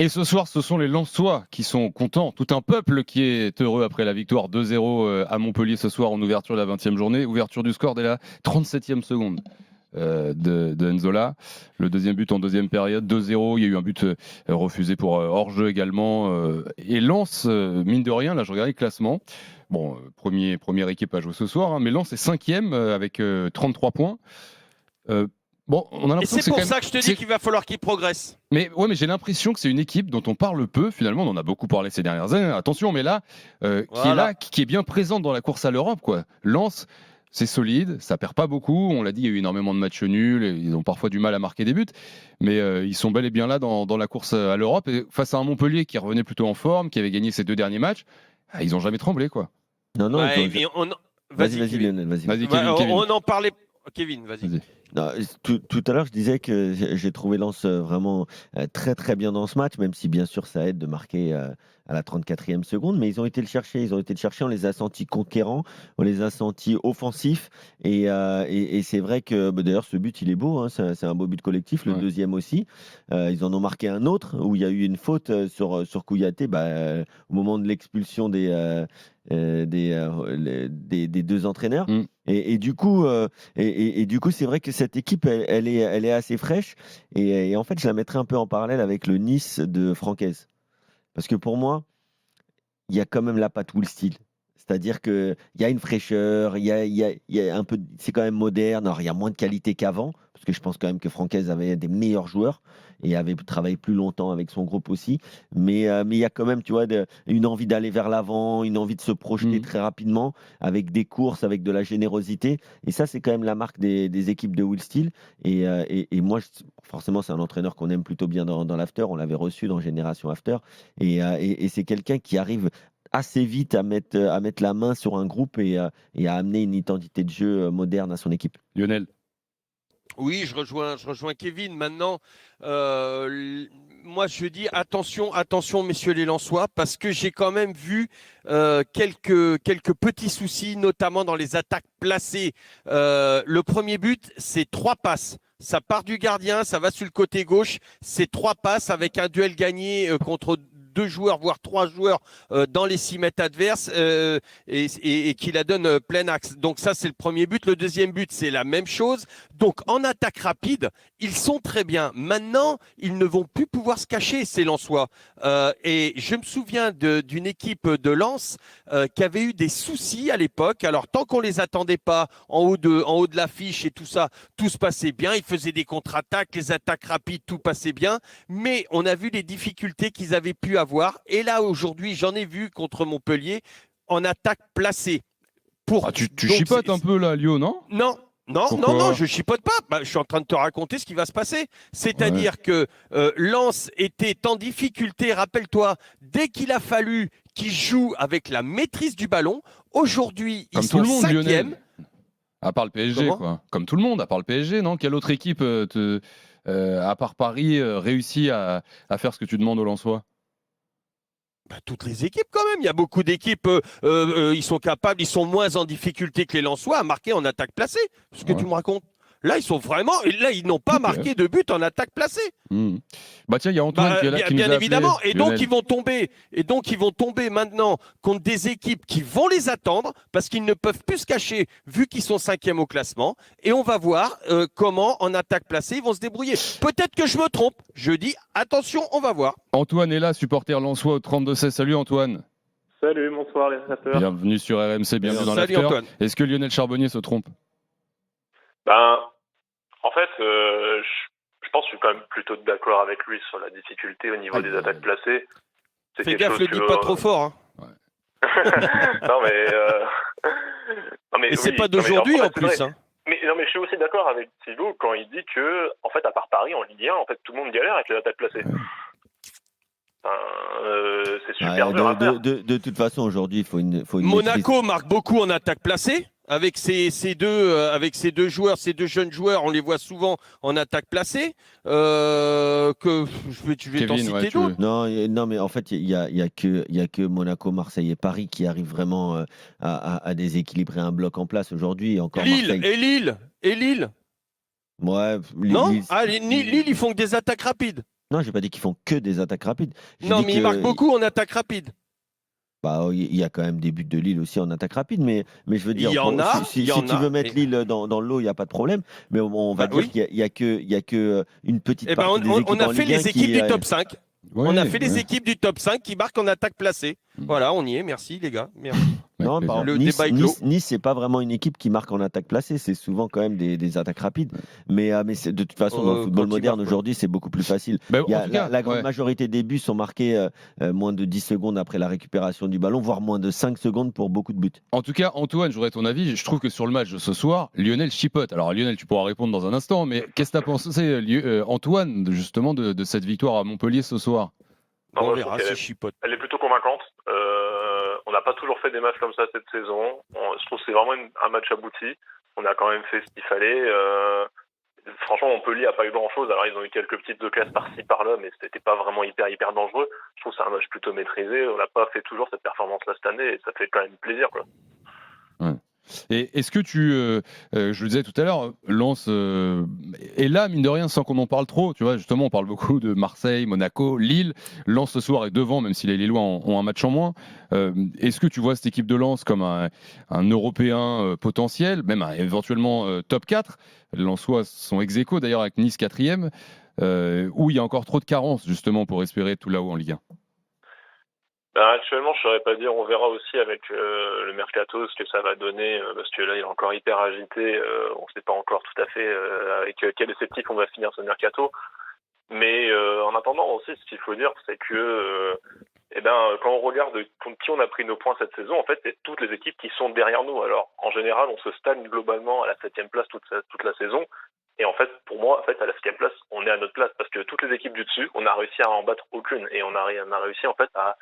Et ce soir, ce sont les Lensois qui sont contents. Tout un peuple qui est heureux après la victoire 2-0 à Montpellier ce soir en ouverture de la 20e journée. Ouverture du score dès la 37e seconde de Nzola. Le deuxième but en deuxième période, 2-0. Il y a eu un but refusé pour hors-jeu également. Et Lens, mine de rien, là je regardais le classement. Bon, première équipe à jouer ce soir, hein, mais Lens est 5e avec 33 points. Bon, on a Et l'impression c'est que c'est pour quand même... ça que je te dis qu'il va falloir qu'il progresse. Mais ouais, mais j'ai l'impression que c'est une équipe dont on parle peu. Finalement, on en a beaucoup parlé ces dernières années. Attention, mais là, qui est là, qui est bien présente dans la course à l'Europe, quoi. Lens, c'est solide, ça perd pas beaucoup. On l'a dit, il y a eu énormément de matchs nuls. Ils ont parfois du mal à marquer des buts, mais ils sont bel et bien là dans la course à l'Europe. Et face à un Montpellier qui revenait plutôt en forme, qui avait gagné ses 2 derniers matchs, ils ont jamais tremblé, quoi. Non, Ouais, vas-y, Lionel, vas-y. Kevin. On en parlait. Kevin, vas-y. Non, tout à l'heure, je disais que j'ai trouvé Lens vraiment très très bien dans ce match, même si bien sûr ça aide de marquer à la 34e seconde, mais ils ont été le chercher, on les a sentis conquérants, on les a sentis offensifs, et c'est vrai que d'ailleurs ce but il est beau, hein, c'est un beau but collectif, le deuxième aussi. Ils en ont marqué un autre où il y a eu une faute sur Kouyaté au moment de l'expulsion des 2 entraîneurs. Et du coup, c'est vrai que cette équipe, elle est assez fraîche. Et en fait, je la mettrais un peu en parallèle avec le Nice de Francaise. Parce que pour moi, il y a quand même la patte ou le style. C'est-à-dire qu'il y a une fraîcheur, il y a un peu, c'est quand même moderne. Alors, il y a moins de qualité qu'avant, parce que je pense quand même que Francaise avait des meilleurs joueurs et avait travaillé plus longtemps avec son groupe aussi. Mais il y a quand même, tu vois, une envie d'aller vers l'avant, une envie de se projeter très rapidement, avec des courses, avec de la générosité. Et ça, c'est quand même la marque des équipes de Will Steele. Et moi, forcément, c'est un entraîneur qu'on aime plutôt bien dans l'After. On l'avait reçu dans Génération After. Et c'est quelqu'un qui arrive assez vite à mettre la main sur un groupe et à amener une identité de jeu moderne à son équipe. Lionel. Oui, je rejoins Kevin. Maintenant, moi je dis attention, messieurs les Lensois, parce que j'ai quand même vu quelques petits soucis, notamment dans les attaques placées. Le premier but, c'est 3 passes. Ça part du gardien, ça va sur le côté gauche. C'est 3 passes avec un duel gagné contre 2 joueurs, voire 3 joueurs dans les 6 mètres adverses et qui la donne plein axe. Donc ça, c'est le premier but. Le deuxième but, c'est la même chose. Donc en attaque rapide, ils sont très bien. Maintenant, ils ne vont plus pouvoir se cacher, ces Lensois. Et je me souviens d'une équipe de Lens qui avait eu des soucis à l'époque. Alors tant qu'on les attendait pas en haut de l'affiche et tout ça, tout se passait bien. Ils faisaient des contre-attaques, les attaques rapides, tout passait bien. Mais on a vu les difficultés qu'ils avaient pu avoir. Et là, aujourd'hui, j'en ai vu contre Montpellier en attaque placée. Tu chipotes un peu là, Lyon, non? Non, je chipote pas. Je suis en train de te raconter ce qui va se passer. C'est-à-dire que Lens était en difficulté. Rappelle-toi, dès qu'il a fallu qu'ils jouent avec la maîtrise du ballon, aujourd'hui, ils sont 5e. À part le PSG, quoi. Comme tout le monde, à part le PSG, non? Quelle autre équipe, à part Paris, réussit à faire ce que tu demandes aux Lensois? Toutes les équipes quand même. Il y a beaucoup d'équipes, ils sont capables, ils sont moins en difficulté que les Lensois à marquer en attaque placée. Ce que tu me racontes. Là, ils sont vraiment. Là, ils n'ont pas marqué de but en attaque placée. Bah tiens, il y a Antoine qui est là, qui nous a bien évidemment. appelé, Et donc ils vont tomber maintenant contre des équipes qui vont les attendre parce qu'ils ne peuvent plus se cacher vu qu'ils sont 5e au classement. Et on va voir comment en attaque placée ils vont se débrouiller. Peut-être que je me trompe. Je dis attention, on va voir. Antoine est là, supporter Lensois au 32-16. Salut Antoine. Salut, bonsoir les sénateurs. Bienvenue sur RMC, bienvenue dans l'after. Est-ce que Lionel Charbonnier se trompe? En fait, je pense que je suis quand même plutôt d'accord avec lui sur la difficulté au niveau des attaques placées. Fais gaffe, le dis pas trop fort. Hein. non mais et c'est pas d'aujourd'hui en plus. Hein. Mais je suis aussi d'accord avec Thibaut quand il dit que, en fait, à part Paris, en Ligue 1, en fait, tout le monde galère avec les attaques placées. C'est super dur à faire. De toute façon, aujourd'hui, il faut une Monaco marque beaucoup en attaque placée. Avec ces deux joueurs, ces 2 jeunes joueurs, on les voit souvent en attaque placée. Je vais t'en citer d'autres. Non, mais en fait, il y a que Monaco, Marseille et Paris qui arrivent vraiment à déséquilibrer un bloc en place aujourd'hui. Lille. Ouais. Non, Lille, ils font que des attaques rapides. Non, j'ai pas dit qu'ils font que des attaques rapides. J'ai Non, dit mais ils marquent beaucoup en attaque rapide. Bah, il y a quand même des buts de Lille aussi en attaque rapide, mais je veux Il dire, y en a, si il y en tu veux a. mettre Lille dans le lot, il n'y a pas de problème. Mais on va Bah dire oui. qu'il y a que une petite Eh ben, partie des équipes on a en fait Ligue 1 les équipes du top 5. On a fait les ouais. équipes du top 5 qui marquent en attaque placée. Mm. Voilà, on y est. Merci les gars. Merci. Avec Non, par plaisir. exemple, Le débat est clos. Nice, c'est pas vraiment une équipe qui marque en attaque placée, c'est souvent quand même des attaques rapides. Mais de toute façon, dans le football Quand ils moderne marquent, aujourd'hui, c'est beaucoup plus facile. Ben, Il y en a tout cas, la grande ouais. majorité des buts sont marqués moins de 10 secondes après la récupération du ballon, voire moins de 5 secondes pour beaucoup de buts. En tout cas, Antoine, j'aurais ton avis. Je trouve que sur le match de ce soir, Lionel chipote. Alors Lionel, tu pourras répondre dans un instant, mais qu'est-ce que tu as pensé, Antoine, justement, de cette victoire à Montpellier ce soir? Non, on moi, je verra trouve si qu'elle je chipote. elle est plutôt convaincante. On n'a pas toujours fait des matchs comme ça cette saison. Je trouve que c'est vraiment un match abouti. On a quand même fait ce qu'il fallait. Franchement, Montpellier n'a pas eu grand-chose. Alors, ils ont eu quelques petites occasions par-ci, par-là, mais c'était pas vraiment hyper dangereux. Je trouve que c'est un match plutôt maîtrisé. On n'a pas fait toujours cette performance-là cette année et ça fait quand même plaisir, quoi. Ouais. Et est-ce que je le disais tout à l'heure, Lens est là, mine de rien, sans qu'on en parle trop. Tu vois, justement, on parle beaucoup de Marseille, Monaco, Lille. Lens ce soir est devant, même si les Lillois ont un match en moins. Est-ce que tu vois cette équipe de Lens comme un Européen potentiel, même éventuellement top 4? Les Lensois sont ex aequo d'ailleurs avec Nice 4e, où il y a encore trop de carences justement pour espérer tout là-haut en Ligue 1. Ben, actuellement, je ne saurais pas dire. On verra aussi avec le mercato ce que ça va donner, parce que là, il est encore hyper agité. On ne sait pas encore tout à fait avec quel effectif on va finir ce mercato. Mais en attendant aussi, ce qu'il faut dire, c'est que quand on regarde contre qui on a pris nos points cette saison, en fait, c'est toutes les équipes qui sont derrière nous. Alors, en général, on se stagne globalement à la 7e place toute la saison. Et en fait, pour moi, en fait, à la 5e place, on est à notre place, parce que toutes les équipes du dessus, on a réussi à en battre aucune. Et on a réussi, en fait, à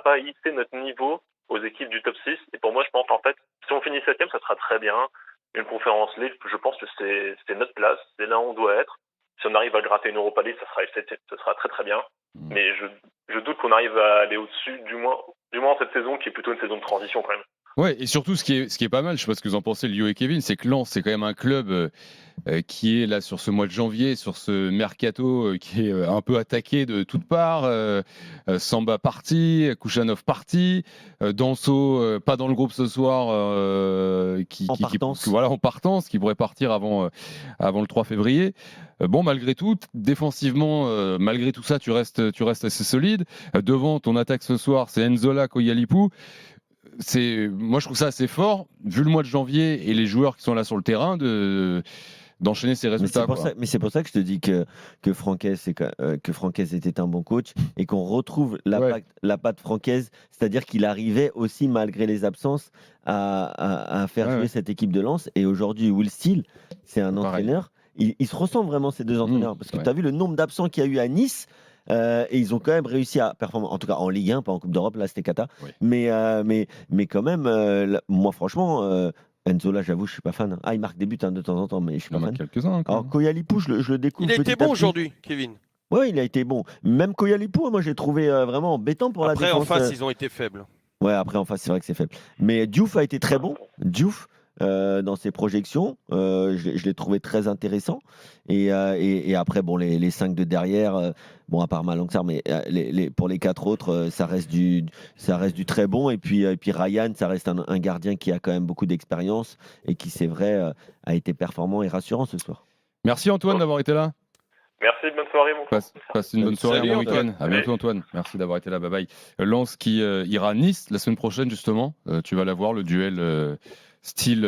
pas hisser notre niveau aux équipes du top 6. Et pour moi, je pense en fait, si on finit 7e, ça sera très bien. Une conférence League, je pense que c'est notre place, c'est là où on doit être. Si on arrive à gratter une Europa League, ça sera très très bien. Mais je doute qu'on arrive à aller au-dessus, du moins cette saison qui est plutôt une saison de transition quand même. Ouais, et surtout, ce qui est pas mal, je sais pas ce que vous en pensez, Lio et Kevin, c'est que Lens, c'est quand même un club qui est là sur ce mois de janvier, sur ce mercato qui est un peu attaqué de toutes parts. Samba parti, Kouchanov parti, Danso pas dans le groupe ce soir, en partance, qui pourrait partir avant le 3 février. Bon, malgré tout, défensivement, malgré tout ça, tu restes assez solide. Devant, ton attaque ce soir, c'est Enzola, Koyalipou. Moi, je trouve ça assez fort, vu le mois de janvier et les joueurs qui sont là sur le terrain, d'enchaîner ces résultats. Mais c'est pour ça que je te dis que Francaise était un bon coach et qu'on retrouve la patte Francaise, c'est-à-dire qu'il arrivait aussi, malgré les absences, à faire jouer cette équipe de Lens. Et aujourd'hui, Will Steele, c'est un entraîneur. Ils se ressemblent vraiment, ces deux entraîneurs, parce que tu as vu le nombre d'absents qu'il y a eu à Nice. Et ils ont quand même réussi à performer, en tout cas en Ligue 1, pas en Coupe d'Europe, là c'était cata. Oui. Mais quand même, moi franchement, Enzola, j'avoue, je suis pas fan. Ah, il marque des buts de temps en temps, mais je suis pas fan. Quelques-uns. Alors Koyalipou, je le découvre. Il a été bon aujourd'hui, Kevin. Oui, il a été bon. Même Koyalipou, moi j'ai trouvé vraiment embêtant pour la défense. Après, en face, ils ont été faibles. Ouais, après en face, c'est vrai que c'est faible. Mais Diouf a été très bon. Diouf. Dans ses projections, je l'ai trouvé très intéressant. Et après, bon, les 5 de derrière, bon, à part Malangsar, mais pour les 4 autres, ça reste du très bon. Et puis Ryan, ça reste un gardien qui a quand même beaucoup d'expérience et qui, c'est vrai, a été performant et rassurant ce soir. Merci Antoine d'avoir été là. Merci, bonne soirée. Passe une bonne soirée, bon week-end. À bientôt Antoine. Merci d'avoir été là. Bye bye. Lens qui ira à Nice la semaine prochaine justement. Tu vas la voir, le duel style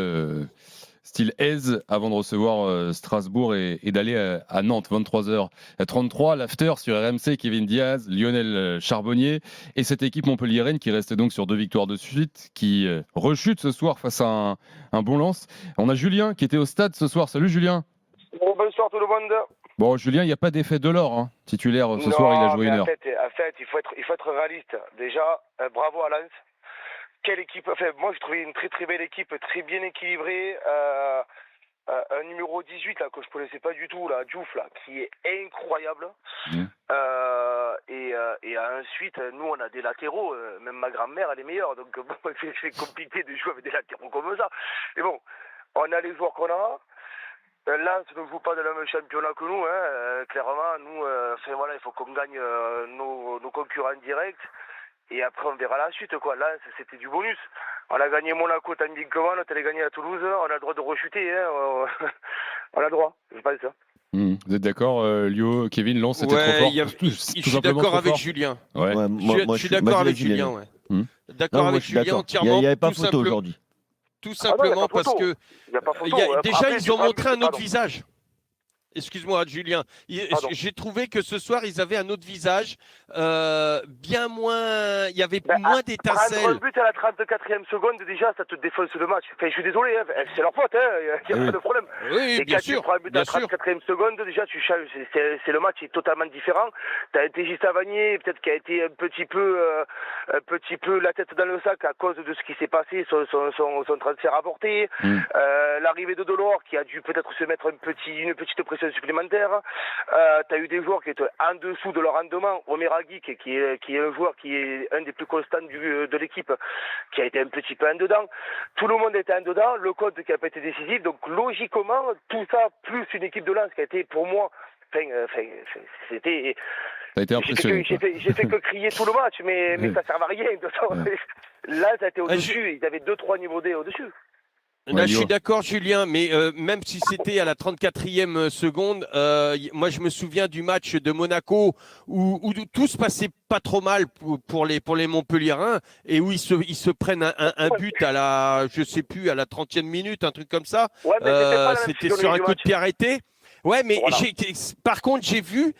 Aise avant de recevoir Strasbourg et d'aller à Nantes, 23h33. L'after sur RMC, Kevin Diaz, Lionel Charbonnier et cette équipe montpelliéraine qui reste donc sur 2 victoires de suite, qui rechute ce soir face à un bon Lens. On a Julien qui était au stade ce soir. Salut Julien. Bonsoir tout le monde. Bon, Julien, il n'y a pas d'effet de l'or, hein. Titulaire ce soir, il a joué 1 heure. En fait, il faut être réaliste. Déjà, bravo à Lens. Quelle équipe. Enfin, moi, j'ai trouvé une très très belle équipe, très bien équilibrée. Un numéro 18 là, que je ne connaissais pas du tout, là, Diouf, là, qui est incroyable. Et ensuite, nous, on a des latéraux. Même ma grand-mère, elle est meilleure. Donc, bon, c'est compliqué de jouer avec des latéraux comme ça. Mais bon, on a les joueurs qu'on a. Lens ne joue pas dans le même championnat que nous, hein. Clairement, nous, voilà, il faut qu'on gagne nos concurrents directs. Et après, on verra la suite, quoi. Lens, c'était du bonus. On a gagné Monaco tandis-que on a gagné à Toulouse. On a le droit de rechuter, hein. On a le droit, je pense ça. Vous êtes d'accord, Lio, Kevin, Lens, c'était trop fort. Je suis d'accord avec Julien. Ouais. Je suis d'accord avec Julien, ouais. D'accord avec Julien entièrement. Il n'y avait pas photo aujourd'hui. Tout simplement parce que déjà, Après, ils ont montré un autre visage. Excuse-moi, Julien. J'ai trouvé que ce soir, ils avaient un autre visage, bien moins. Il y avait moins d'étincelles. Prendre un but à la 34e seconde, déjà, ça te défonce le match. Enfin, je suis désolé, hein, c'est leur faute, il n'y a pas de problème. Oui, et bien quand sûr. tu prends un but à la 34e seconde, déjà, tu changes. C'est le match est totalement différent. Tu as un TJ Savanier, peut-être qui a été un petit peu la tête dans le sac à cause de ce qui s'est passé, son transfert avorté. L'arrivée de Delors, qui a dû peut-être se mettre une petite pression supplémentaire. Tu as eu des joueurs qui étaient en dessous de leur rendement. Omer Aguic, qui est un joueur qui est un des plus constants de l'équipe, qui a été un petit peu en dedans. Tout le monde était en dedans. Le code qui n'a pas été décisif. Donc logiquement, tout ça, plus une équipe de Lens qui a été pour moi, c'était... Ça a été impressionnant. J'ai fait que crier tout le match, mais ça ne servait à rien. Là, ça a été au-dessus. Ils avaient 2-3 niveaux D au-dessus. Là, je suis d'accord, Julien, mais même si c'était à la 34e seconde, moi, je me souviens du match de Monaco où tout se passait pas trop mal pour les Montpelliérains et où ils se prennent un but à la, je sais plus, à la 30e minute, un truc comme ça. Ouais, c'était sur un coup de pied arrêté. Ouais, mais voilà. Par contre, j'ai vu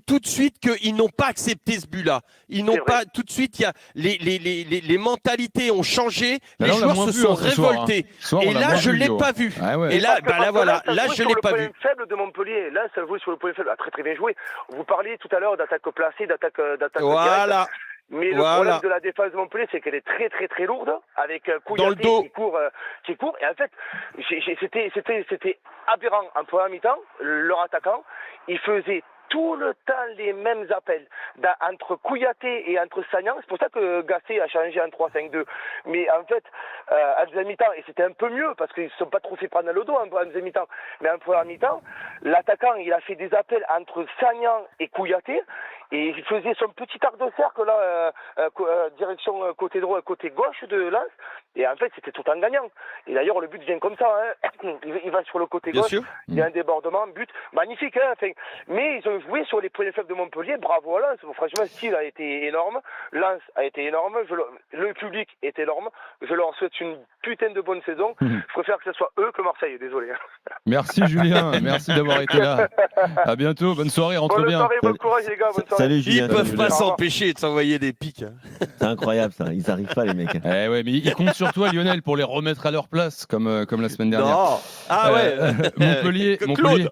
tout de suite qu'ils n'ont pas accepté ce but-là. Ils n'ont pas tout de suite. Il y a les mentalités ont changé. Les joueurs se sont révoltés. Et là, je l'ai pas vu. Et là, voilà, là, je l'ai pas vu. Le point faible de Montpellier. Là, ça joue sur le point faible. Très bien joué. Vous parliez tout à l'heure d'attaque placée, d'attaque voilà. directe. Mais le problème de la défense de Montpellier, c'est qu'elle est très très très lourde, avec Kouyaté qui court. Et en fait, c'était aberrant en première mi-temps. Leur attaquant, il faisait tout le temps les mêmes appels entre Kouyaté et entre Sagnan. C'est pour ça que Gasset a changé en 3-5-2. Mais en fait, en deuxième mi-temps, et c'était un peu mieux parce qu'ils ne se sont pas trop fait prendre dans le dos en deuxième mi-temps. Mais en première mi-temps, l'attaquant, il a fait des appels entre Sagnan et Kouyaté. Et il faisait son petit arc de cercle là, direction côté droit, côté gauche de Lens. Et en fait, c'était tout en gagnant. Et d'ailleurs, le but vient comme ça. Hein. Il va sur le côté gauche. Il y a un débordement, but magnifique. Hein. Enfin, mais ils ont joué sur les points faibles de Montpellier. Bravo à Lens. Franchement, le style a été énorme. Lens a été énorme. Le public est énorme. Je leur souhaite une putain de bonne saison. Je préfère que ce soit eux que Marseille. Désolé. Merci Julien. Merci d'avoir été là. À bientôt. Bonne soirée. Rentre bien. Bonne soirée, bon courage les gars. Bonne soirée. Salut Julien. Ils peuvent pas s'empêcher de s'envoyer des pics. C'est incroyable ça. Ils arrivent pas les mecs. Ouais, mais ils comptent sur toi Lionel pour les remettre à leur place comme la semaine dernière. Non. Ah ouais. Montpellier. Claude.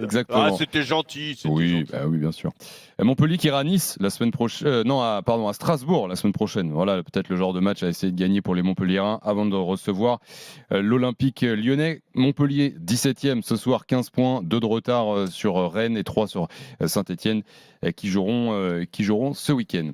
Exactement. Ah, c'était gentil. Oui, oui, bien sûr. Montpellier qui ira à Nice la semaine prochaine. À Strasbourg la semaine prochaine. Voilà, peut-être le genre de match à essayer de gagner pour les Montpelliérains avant de recevoir l'Olympique lyonnais. Montpellier 17e ce soir, 15 points, 2 de retard sur Rennes et 3 sur Saint-Etienne qui joueront ce week-end.